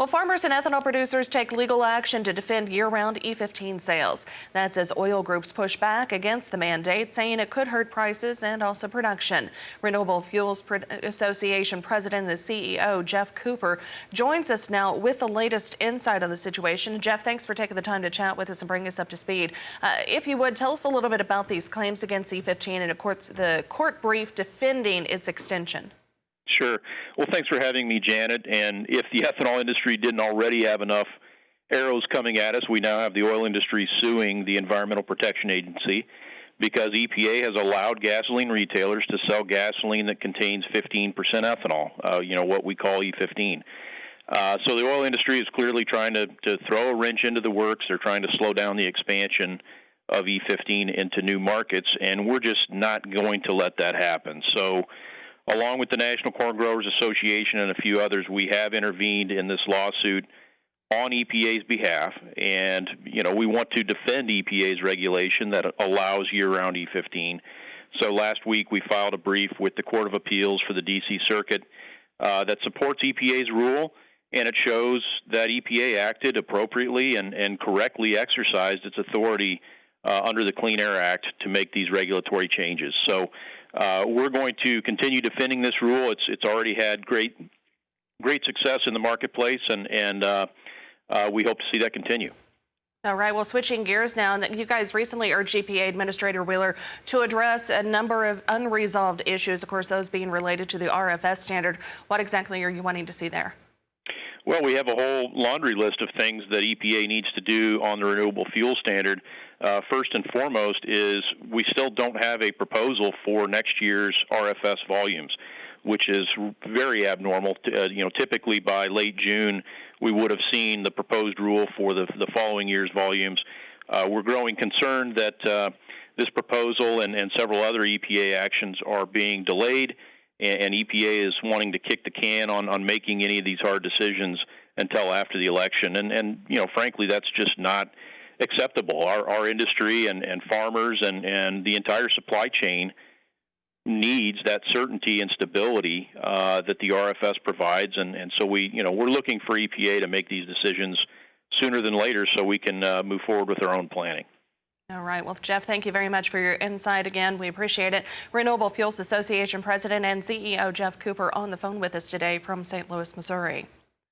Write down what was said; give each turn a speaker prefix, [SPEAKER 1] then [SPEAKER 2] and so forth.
[SPEAKER 1] Well, farmers and ethanol producers take legal action to defend year-round E15 sales. That's as oil groups push back against the mandate, saying it could hurt prices and also production. Renewable Fuels Association President and CEO Jeff Cooper joins us now with the latest insight on the situation. Jeff, thanks for taking the time to chat with us and bring us up to speed. If you would, tell us a little bit about these claims against E15 and, of course, the court brief defending its extension.
[SPEAKER 2] Sure. Well, thanks for having me, Janet. And if the ethanol industry didn't already have enough arrows coming at us, we now have the oil industry suing the Environmental Protection Agency because EPA has allowed gasoline retailers to sell gasoline that contains 15% ethanol, what we call E15. So the oil industry is clearly trying to throw a wrench into the works. They're trying to slow down the expansion of E15 into new markets, and we're just not going to let that happen. So along with the National Corn Growers Association and a few others, we have intervened in this lawsuit on EPA's behalf, and we want to defend EPA's regulation that allows year-round E15. So last week we filed a brief with the Court of Appeals for the D.C. Circuit that supports EPA's rule, and it shows that EPA acted appropriately and correctly exercised its authority under the Clean Air Act to make these regulatory changes. So we're going to continue defending this rule. It's already had great success in the marketplace, and we hope to see that continue.
[SPEAKER 1] All right. Well, switching gears now, you guys recently urged EPA Administrator Wheeler to address a number of unresolved issues, of course, those being related to the RFS standard. What exactly are you wanting to see there?
[SPEAKER 2] Well, we have a whole laundry list of things that EPA needs to do on the renewable fuel standard. First and foremost is we still don't have a proposal for next year's RFS volumes, which is very abnormal. Typically by late June, we would have seen the proposed rule for the following year's volumes. We're growing concerned that this proposal and several other EPA actions are being delayed, and EPA is wanting to kick the can on making any of these hard decisions until after the election. And frankly, that's just not acceptable. Our industry and farmers and the entire supply chain needs that certainty and stability that the RFS provides, and so we're looking for EPA to make these decisions sooner than later so we can move forward with our own planning.
[SPEAKER 1] All right. Well, Jeff, thank you very much for your insight again. We appreciate it. Renewable Fuels Association President and CEO Jeff Cooper on the phone with us today from St. Louis, Missouri.